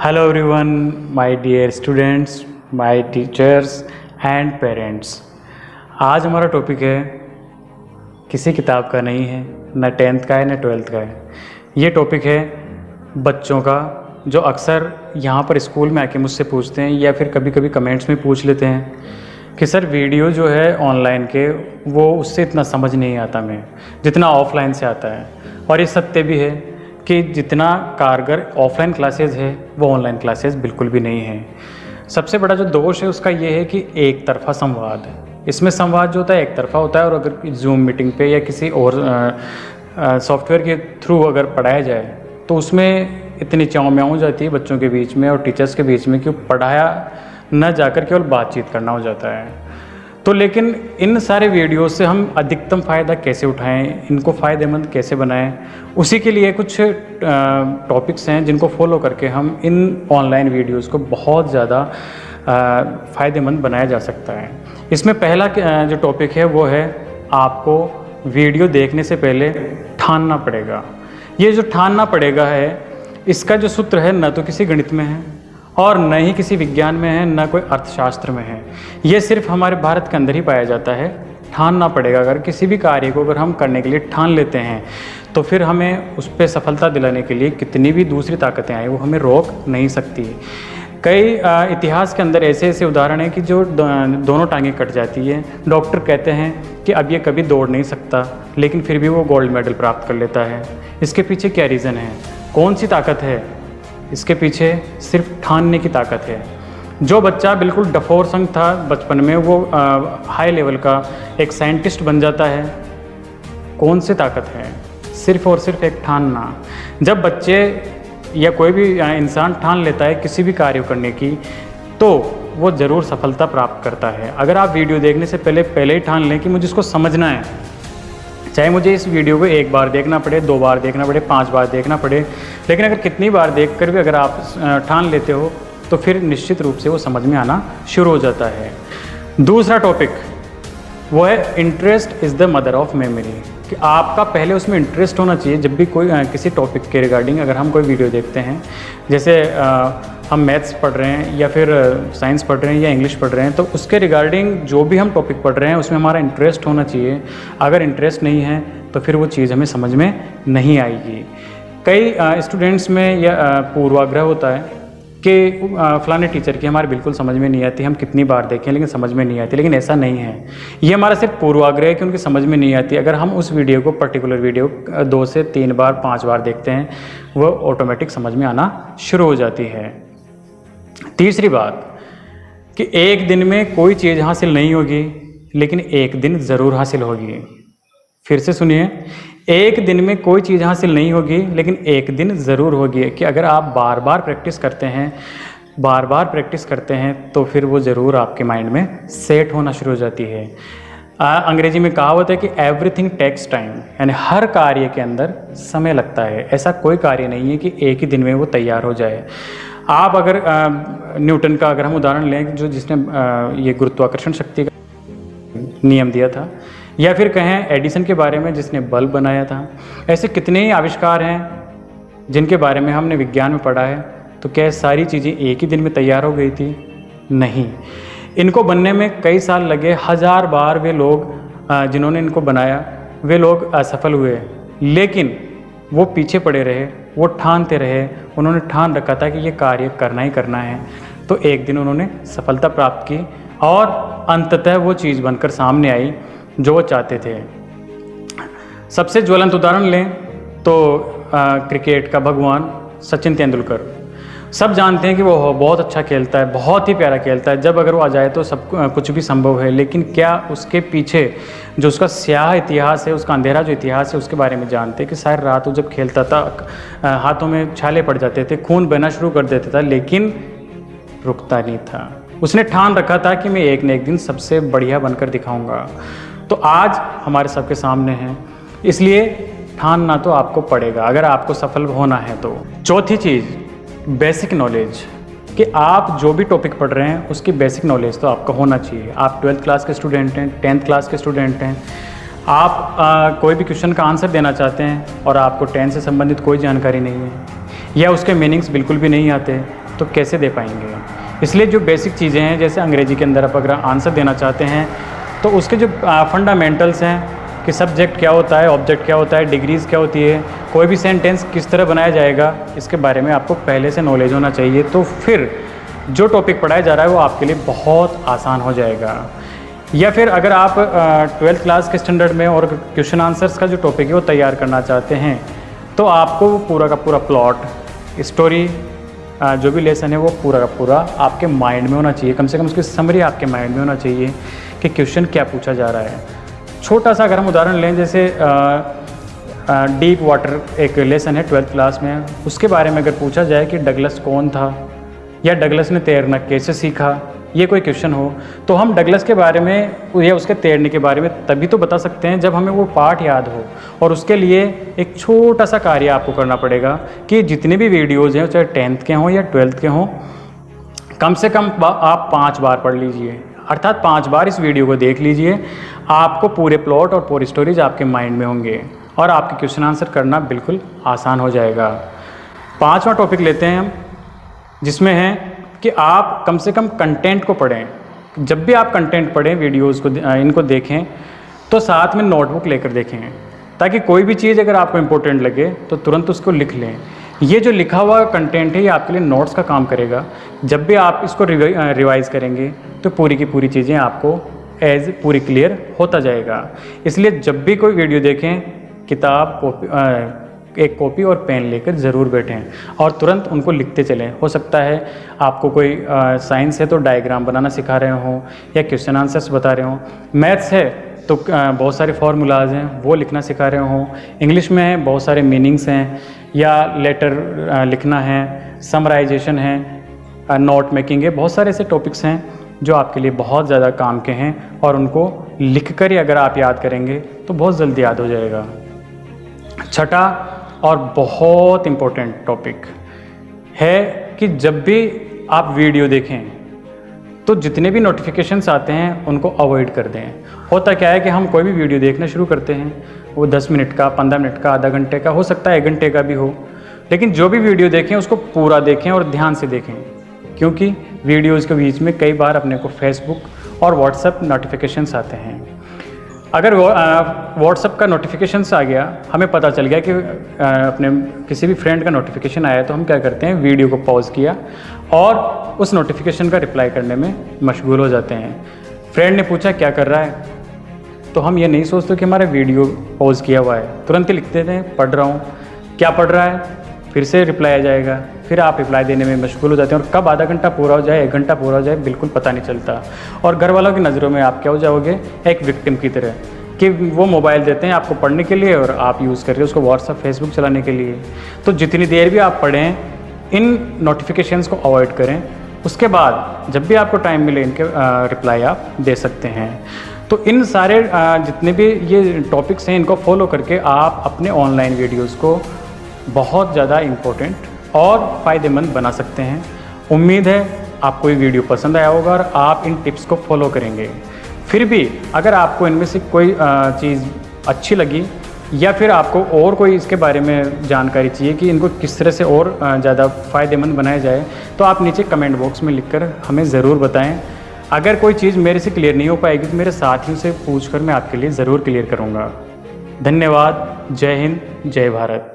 Hello everyone, my dear students, my teachers and parents। आज हमारा topic है किसी किताब का नहीं है, न 10th का है न 12th का है। ये टॉपिक है बच्चों का, जो अक्सर यहाँ पर स्कूल में आके मुझसे पूछते हैं या फिर कभी कभी कमेंट्स में पूछ लेते हैं कि सर वीडियो जो है ऑनलाइन के वो उससे इतना समझ नहीं आता मैं जितना ऑफलाइन से आता है। और ये सत्य भी है कि जितना कारगर ऑफलाइन क्लासेस है वो ऑनलाइन क्लासेस बिल्कुल भी नहीं है। सबसे बड़ा जो दोष है उसका ये है कि एक तरफ़ा संवाद है। इसमें संवाद जो होता है एक तरफ़ा होता है, और अगर जूम मीटिंग पे या किसी और सॉफ्टवेयर के थ्रू अगर पढ़ाया जाए तो उसमें इतनी चाव म्याव हो जाती है बच्चों के बीच में और टीचर्स के बीच में कि पढ़ाया न जाकर केवल बातचीत करना हो जाता है। तो लेकिन इन सारे वीडियो से हम अधिकतम फ़ायदा कैसे उठाएं, इनको फ़ायदेमंद कैसे बनाएं, उसी के लिए कुछ टॉपिक्स हैं जिनको फॉलो करके हम इन ऑनलाइन वीडियोस को बहुत ज़्यादा फ़ायदेमंद बनाया जा सकता है। इसमें पहला जो टॉपिक है वो है आपको वीडियो देखने से पहले ठानना पड़ेगा। ये जो ठानना पड़ेगा है, इसका जो सूत्र है न तो किसी गणित में है और न ही किसी विज्ञान में है, न कोई अर्थशास्त्र में है। ये सिर्फ हमारे भारत के अंदर ही पाया जाता है। ठानना पड़ेगा। अगर किसी भी कार्य को अगर हम करने के लिए ठान लेते हैं तो फिर हमें उस पर सफलता दिलाने के लिए कितनी भी दूसरी ताकतें आए वो हमें रोक नहीं सकती। कई इतिहास के अंदर ऐसे ऐसे उदाहरण हैं कि जो दोनों टांगें कट जाती है। डॉक्टर कहते हैं कि अब ये कभी दौड़ नहीं सकता, लेकिन फिर भी वो गोल्ड मेडल प्राप्त कर लेता है। इसके पीछे क्या रीज़न है, कौन सी ताकत है? इसके पीछे सिर्फ ठानने की ताकत है। जो बच्चा बिल्कुल डफोर संग था बचपन में, वो हाई लेवल का एक साइंटिस्ट बन जाता है। कौन सी ताकत है? सिर्फ और सिर्फ एक ठानना। जब बच्चे या कोई भी इंसान ठान लेता है किसी भी कार्य करने की, तो वो ज़रूर सफलता प्राप्त करता है। अगर आप वीडियो देखने से पहले ही ठान लें कि मुझे इसको समझना है, चाहे मुझे इस वीडियो को 1 बार देखना पड़े, 2 बार देखना पड़े, 5 बार देखना पड़े, लेकिन अगर कितनी बार देखकर भी अगर आप ठान लेते हो तो फिर निश्चित रूप से वो समझ में आना शुरू हो जाता है। दूसरा टॉपिक वो है interest is the mother of memory, कि आपका पहले उसमें इंटरेस्ट होना चाहिए। जब भी कोई किसी टॉपिक के रिगार्डिंग अगर हम कोई वीडियो देखते हैं, जैसे हम मैथ्स पढ़ रहे हैं या फिर साइंस पढ़ रहे हैं या इंग्लिश पढ़ रहे हैं, तो उसके रिगार्डिंग जो भी हम टॉपिक पढ़ रहे हैं उसमें हमारा इंटरेस्ट होना चाहिए। अगर इंटरेस्ट नहीं है तो फिर वो चीज़ हमें समझ में नहीं आएगी। कई स्टूडेंट्स में यह पूर्वाग्रह होता है कि फ़लाने टीचर की हमारे बिल्कुल समझ में नहीं आती, हम कितनी बार देखें लेकिन समझ में नहीं आती। लेकिन ऐसा नहीं है, ये हमारा सिर्फ पूर्वाग्रह है कि उनकी समझ में नहीं आती। अगर हम उस वीडियो को, पर्टिकुलर वीडियो 2 से 3 बार 5 बार देखते हैं, वो ऑटोमेटिक समझ में आना शुरू हो जाती है। तीसरी बात कि एक दिन में कोई चीज़ हासिल नहीं होगी, लेकिन एक दिन ज़रूर हासिल होगी। फिर से सुनिए, एक दिन में कोई चीज़ हासिल नहीं होगी, लेकिन एक दिन ज़रूर होगी। कि अगर आप बार बार प्रैक्टिस करते हैं तो फिर वो ज़रूर आपके माइंड में सेट होना शुरू हो जाती है। अंग्रेजी में कहावत है कि एवरीथिंग टेक्स टाइम, यानी हर कार्य के अंदर समय लगता है। ऐसा कोई कार्य नहीं है कि एक ही दिन में वो तैयार हो जाए। आप अगर न्यूटन का अगर हम उदाहरण लें, जिसने ये गुरुत्वाकर्षण शक्ति का नियम दिया था, या फिर कहें एडिसन के बारे में जिसने बल्ब बनाया था, ऐसे कितने ही आविष्कार हैं जिनके बारे में हमने विज्ञान में पढ़ा है। तो क्या सारी चीज़ें एक ही दिन में तैयार हो गई थी? नहीं, इनको बनने में कई साल लगे। 1000 बार वे लोग जिन्होंने इनको बनाया वे लोग असफल हुए, लेकिन वो पीछे पड़े रहे, वो ठानते रहे। उन्होंने ठान रखा था कि ये कार्य करना ही करना है। तो एक दिन उन्होंने सफलता प्राप्त की और अंततः वो चीज़ बनकर सामने आई जो वो चाहते थे। सबसे ज्वलंत उदाहरण लें तो क्रिकेट का भगवान सचिन तेंदुलकर। सब जानते हैं कि वो बहुत अच्छा खेलता है, बहुत ही प्यारा खेलता है। जब अगर वो आ जाए तो सब कुछ भी संभव है। लेकिन क्या उसके पीछे जो उसका स्याह इतिहास है, उसका अंधेरा जो इतिहास है, उसके बारे में जानते हैं कि सारी रात वो जब खेलता था हाथों में छाले पड़ जाते थे, खून बहना शुरू कर देता था, लेकिन रुकता नहीं था। उसने ठान रखा था कि मैं एक न एक दिन सबसे बढ़िया बनकर दिखाऊंगा। तो आज हमारे सबके सामने है, इसलिए ठानना तो आपको पड़ेगा अगर आपको सफल होना है तो। चौथी चीज़, बेसिक नॉलेज, कि आप जो भी टॉपिक पढ़ रहे हैं उसकी बेसिक नॉलेज तो आपका होना चाहिए। आप 12th क्लास के स्टूडेंट हैं, 10th क्लास के स्टूडेंट हैं, आप कोई भी क्वेश्चन का आंसर देना चाहते हैं और आपको 10 से संबंधित कोई जानकारी नहीं है या उसके मीनिंग्स बिल्कुल भी नहीं आते, तो कैसे दे पाएंगे। इसलिए जो बेसिक चीज़ें हैं, जैसे अंग्रेजी के अंदर आप अगर आंसर देना चाहते हैं तो उसके जो फंडामेंटल्स हैं कि सब्जेक्ट क्या होता है, ऑब्जेक्ट क्या होता है, डिग्रीज़ क्या होती है, कोई भी सेंटेंस किस तरह बनाया जाएगा, इसके बारे में आपको पहले से नॉलेज होना चाहिए। तो फिर जो टॉपिक पढ़ाया जा रहा है वो आपके लिए बहुत आसान हो जाएगा। या फिर अगर आप 12th क्लास के स्टैंडर्ड में और क्वेश्चन आंसर्स का जो टॉपिक है वो तैयार करना चाहते हैं तो आपको पूरा का पूरा प्लॉट, स्टोरी, जो भी लेसन है वो पूरा का पूरा आपके माइंड में होना चाहिए। कम से कम उसकी समरी आपके माइंड में होना चाहिए कि क्वेश्चन क्या पूछा जा रहा है। छोटा सा अगर हम उदाहरण लें, जैसे डीप वाटर एक लेसन है 12th क्लास में, उसके बारे में अगर पूछा जाए कि डगलस कौन था या डगलस ने तैरना कैसे सीखा, ये कोई क्वेश्चन हो, तो हम डगलस के बारे में या उसके तैरने के बारे में तभी तो बता सकते हैं जब हमें वो पार्ट याद हो। और उसके लिए एक छोटा सा कार्य आपको करना पड़ेगा कि जितने भी वीडियोज़ हैं, चाहे 10th के हों या 12th के हों, कम से कम आप 5 बार पढ़ लीजिए, अर्थात 5 बार इस वीडियो को देख लीजिए। आपको पूरे प्लॉट और पूरी स्टोरीज आपके माइंड में होंगे और आपके क्वेश्चन आंसर करना बिल्कुल आसान हो जाएगा। 5वां टॉपिक लेते हैं हम, जिसमें है कि आप कम से कम कंटेंट को पढ़ें। जब भी आप कंटेंट पढ़ें, वीडियोज़ को इनको देखें, तो साथ में नोटबुक लेकर देखें, ताकि कोई भी चीज़ अगर आपको इम्पोर्टेंट लगे तो तुरंत उसको लिख लें। ये जो लिखा हुआ कंटेंट है ये आपके लिए नोट्स का काम करेगा। जब भी आप इसको रिवाइज़ करेंगे तो पूरी की पूरी चीज़ें आपको पूरी क्लियर होता जाएगा। इसलिए जब भी कोई वीडियो देखें, एक कॉपी और पेन लेकर ज़रूर बैठें और तुरंत उनको लिखते चलें। हो सकता है आपको कोई साइंस है तो डायग्राम बनाना सिखा रहे हों या क्वेश्चन आंसर्स बता रहे हों, मैथ्स है तो बहुत सारे फार्मूलाज हैं वो लिखना सिखा रहे हों, इंग्लिश में है बहुत सारे मीनिंग्स हैं या लेटर लिखना है, समराइजेशन है, नोट मेकिंग है, बहुत सारे ऐसे टॉपिक्स हैं जो आपके लिए बहुत ज़्यादा काम के हैं और उनको लिख कर ही अगर आप याद करेंगे तो बहुत जल्दी याद हो जाएगा। छठा और बहुत इम्पोर्टेंट टॉपिक है कि जब भी आप वीडियो देखें तो जितने भी नोटिफिकेशंस आते हैं उनको अवॉइड कर दें। होता क्या है कि हम कोई भी वीडियो देखना शुरू करते हैं, वो 10 मिनट का, 15 मिनट का, आधा घंटे का, हो सकता है 1 घंटे का भी हो, लेकिन जो भी वीडियो देखें उसको पूरा देखें और ध्यान से देखें, क्योंकि वीडियोज़ के बीच में कई बार अपने को फेसबुक और व्हाट्सएप नोटिफिकेशंस आते हैं। अगर व्हाट्सएप का नोटिफिकेशंस आ गया, हमें पता चल गया कि अपने किसी भी फ्रेंड का नोटिफिकेशन आया, तो हम क्या करते हैं, वीडियो को पॉज किया और उस नोटिफिकेशन का रिप्लाई करने में मशगूल हो जाते हैं। फ्रेंड ने पूछा क्या कर रहा है, तो हम ये नहीं सोचते कि हमारा वीडियो पॉज किया हुआ है, तुरंत ही लिख देते हैं पढ़ रहा हूँ। क्या पढ़ रहा है, फिर से रिप्लाई आ जाएगा, फिर आप रिप्लाई देने में मशगूल हो जाते हैं और कब आधा घंटा पूरा हो जाए, 1 घंटा पूरा हो जाए, बिल्कुल पता नहीं चलता। और घर वालों की नज़रों में आप क्या हो जाओगे, एक विक्टिम की तरह, कि वो मोबाइल देते हैं आपको पढ़ने के लिए और आप यूज़ कर रहे हो उसको व्हाट्सएप फेसबुक चलाने के लिए। तो जितनी देर भी आप पढ़ें, इन नोटिफिकेशंस को अवॉइड करें। उसके बाद जब भी आपको टाइम मिले इनके रिप्लाई आप दे सकते हैं। तो इन सारे जितने भी ये टॉपिक्स हैं इनको फॉलो करके आप अपने ऑनलाइन वीडियोज़ को बहुत ज़्यादा इम्पोर्टेंट और फ़ायदेमंद बना सकते हैं। उम्मीद है आपको ये वीडियो पसंद आया होगा और आप इन टिप्स को फॉलो करेंगे। फिर भी अगर आपको इनमें से कोई चीज़ अच्छी लगी या फिर आपको और कोई इसके बारे में जानकारी चाहिए कि इनको किस तरह से और ज़्यादा फ़ायदेमंद बनाया जाए, तो आप नीचे कमेंट बॉक्स में लिखकर हमें ज़रूर बताएं। अगर कोई चीज़ मेरे से क्लियर नहीं हो पाएगी तो मेरे साथियों से पूछकर मैं आपके लिए ज़रूर क्लियर करूँगा। धन्यवाद। जय हिंद, जय भारत।